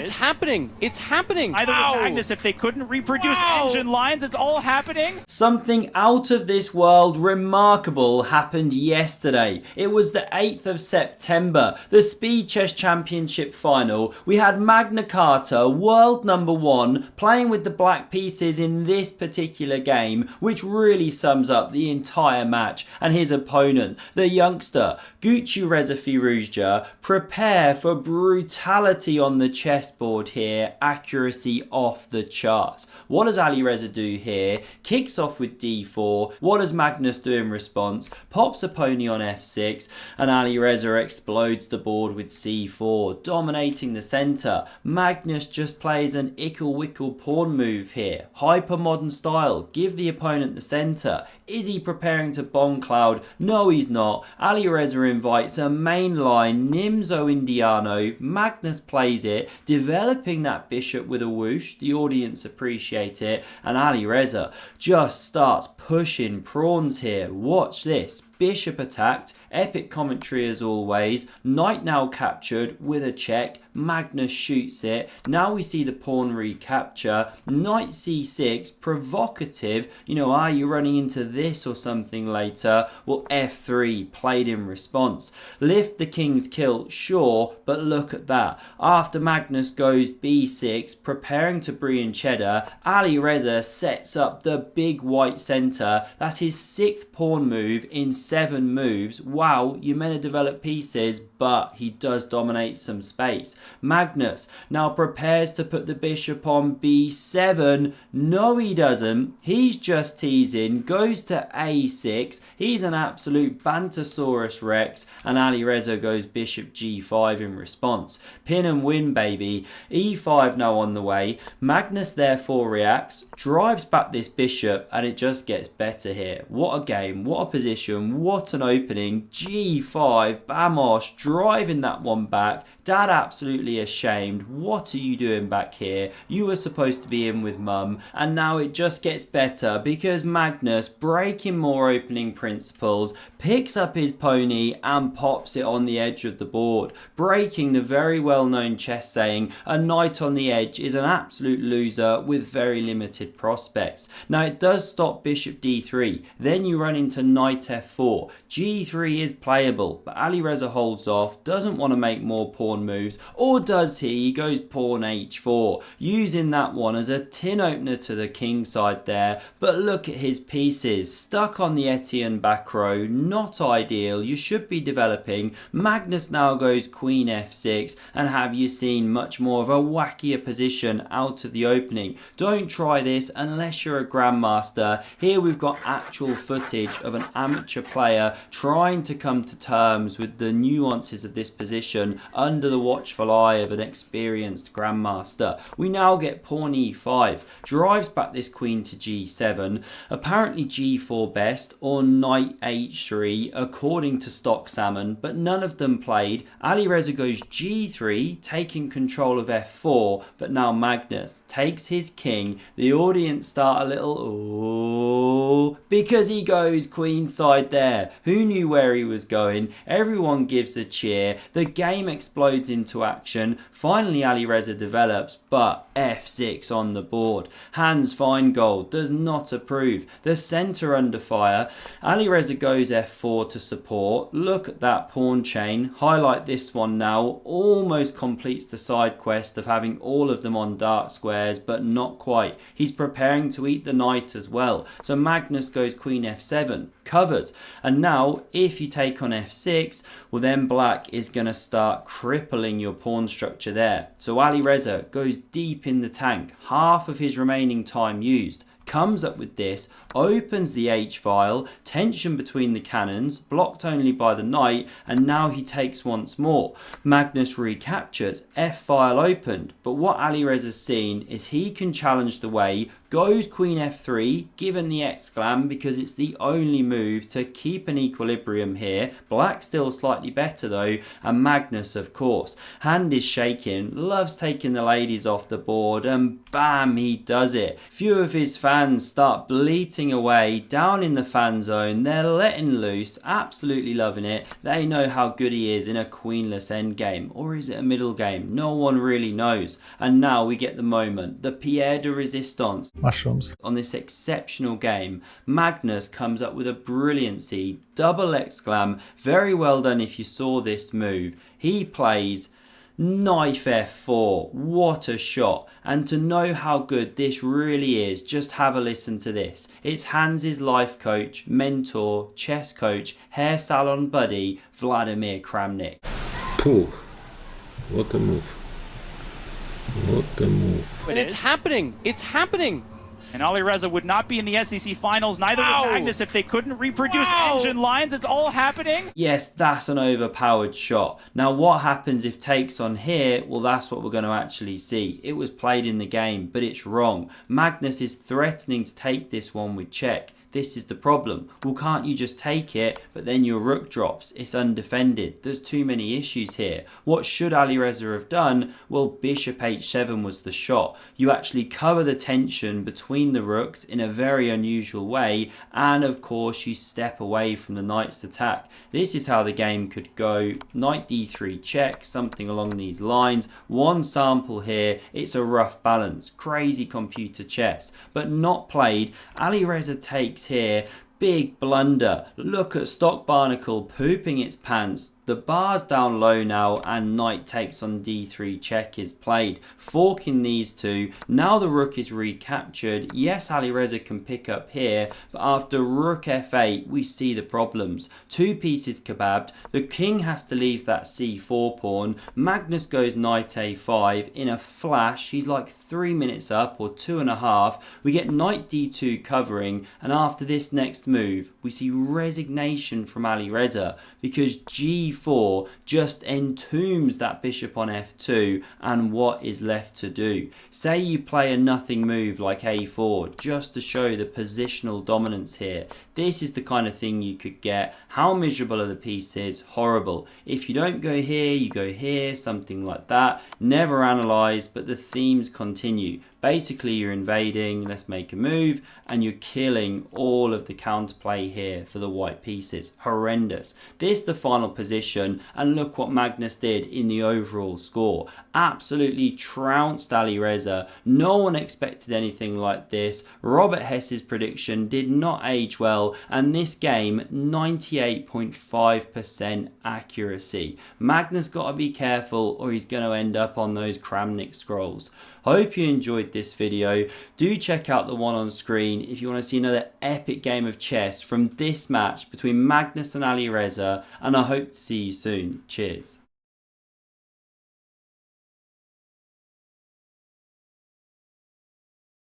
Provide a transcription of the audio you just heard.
It's happening. It's happening. Either with Magnus, if they couldn't reproduce engine lines, it's all happening. Something out of this world remarkable happened yesterday. It was the 8th of September, the Speed Chess Championship final. We had Magna Carta, world number 1, playing with the black pieces in this particular game, which really sums up the entire match. And his opponent, the youngster, Alireza Firouzja, prepare for brutality on the chessboard here, accuracy off the charts. What does Alireza do here? Kicks off with d4. What does Magnus do in response? Pops a pony on f6, and Alireza explodes the board with c4, dominating the centre. Magnus just plays an ickle-wickle pawn move here. Hyper-modern style, give the opponent the centre. Is he preparing to bomb cloud? No, he's not. Alireza invites a mainline Nimzo Indiano. Magnus plays it, developing that bishop with a whoosh. The audience appreciate it, and Alireza just starts pushing pawns here. Watch this. Bishop attacked, epic commentary as always, knight now captured with a check, Magnus shoots it, now we see the pawn recapture, knight c6, provocative, are you running into this or something later? Well, f3 played in response, lift the king's kilt, sure, but look at that, after Magnus goes b6, preparing to brie and cheddar, Alireza sets up the big white centre, that's his 6th pawn move in 7 moves. Wow, you meant to develop pieces, but he does dominate some space. Magnus now prepares to put the bishop on b7. No, he doesn't. He's just teasing. Goes to a6. He's an absolute Bantosaurus Rex, and Alireza goes bishop g5 in response. Pin and win, baby. e5 now on the way. Magnus therefore reacts, drives back this bishop, and it just gets better here. What a game, what a position, what an opening. g5, Bamos driving that one back. Dad absolutely ashamed. What are you doing back here? You were supposed to be in with mum. And now it just gets better because Magnus, breaking more opening principles, picks up his pony and pops it on the edge of the board, breaking the very well-known chess saying, a knight on the edge is an absolute loser with very limited prospects. Now it does stop bishop d3. Then you run into knight f4. g3 is playable, but Alireza holds off, doesn't want to make more pawn moves, or does he? He goes pawn h4, using that one as a tin opener to the king side there, but look at his pieces, stuck on the Etienne back row, not ideal, you should be developing. Magnus now goes queen f6, and have you seen much more of a wackier position out of the opening. Don't try this unless you're a grandmaster. Here we've got actual footage of an amateur player trying to come to terms with the nuances of this position under the watchful eye of an experienced grandmaster. We now get pawn e5, drives back this queen to g7, apparently g4 best or knight h3 according to Stock Salmon, but none of them played. Alireza goes g3, taking control of f4, but now Magnus takes his king. The audience start a little ooh, because he goes queenside there. Who knew where he was going? Everyone gives a cheer. The game explodes into action. Finally Alireza develops, but f6 on the board. Hans Feingold does not approve. The centre under fire. Alireza goes f4 to support. Look at that pawn chain. Highlight this one now. Almost completes the side quest of having all of them on dark squares, but not quite. He's preparing to eat the knight as well. So Magnus goes queen f7, covers. And now if you take on f6, well then black is going to start crippling your pawn structure there. So Alireza goes deep in the tank, half of his remaining time used. Comes up with this, opens the H file, tension between the cannons, blocked only by the knight, and now he takes once more. Magnus recaptures, F file opened, but what Alireza's seen is he can challenge the way, goes queen f3, given the exclam because it's the only move to keep an equilibrium here. Black still slightly better though, and Magnus of course. Hand is shaking, loves taking the ladies off the board, and bam, he does it. Few of his fans start bleating away down in the fan zone. They're letting loose, absolutely loving it. They know how good he is in a queenless endgame, or is it a middle game? No one really knows. And now we get the moment, the Pierre de Resistance. Mushrooms. On this exceptional game, Magnus comes up with a brilliancy, double exclam, very well done if you saw this move. He plays knife f4, what a shot. And to know how good this really is, just have a listen to this. It's Hans' life coach, mentor, chess coach, hair salon buddy, Vladimir Kramnik. Pooh, what a move. What a move. And it's happening. It's happening. And Alireza would not be in the SEC finals, neither would Magnus if they couldn't reproduce engine lines. It's all happening. Yes, that's an overpowered shot. Now what happens if takes on here? Well, that's what we're going to actually see. It was played in the game, but it's wrong. Magnus is threatening to take this one with check. This is the problem. Well, can't you just take it, but then your rook drops? It's undefended. There's too many issues here. What should Alireza have done? Well, bishop h7 was the shot. You actually cover the tension between the rooks in a very unusual way, and of course you step away from the knight's attack. This is how the game could go. Knight d3 check, something along these lines. One sample here. It's a rough balance. Crazy computer chess, but not played. Alireza takes here, big blunder. Look at Stock Barnacle pooping its pants. The bar's down low now, and knight takes on d3 check is played, forking these two. Now the rook is recaptured. Yes, Alireza can pick up here, but after rook f8 we see the problems. Two pieces kebabbed. The king has to leave that c4 pawn. Magnus goes knight a5 in a flash. He's like 3 minutes up, or 2.5. We get knight d2 covering, and after this next move we see resignation from Alireza, because g4 just entombs that bishop on f2, and what is left to do? Say you play a nothing move like a4 just to show the positional dominance here. This is the kind of thing you could get. How miserable are the pieces? Horrible. If you don't go here, you go here, something like that. Never analyze, but the themes continue. Basically you're invading, let's make a move, and you're killing all of the counterplay here for the white pieces. Horrendous. This is the final position, and look what Magnus did in the overall score. Absolutely trounced Alireza. No one expected anything like this. Robert Hess's prediction did not age well, and this game 98.5% accuracy. Magnus got to be careful, or he's going to end up on those Kramnik scrolls. Hope you enjoyed this video. Do check out the one on screen if you want to see another epic game of chess from this match between Magnus and Alireza, and I hope to see you soon. Cheers.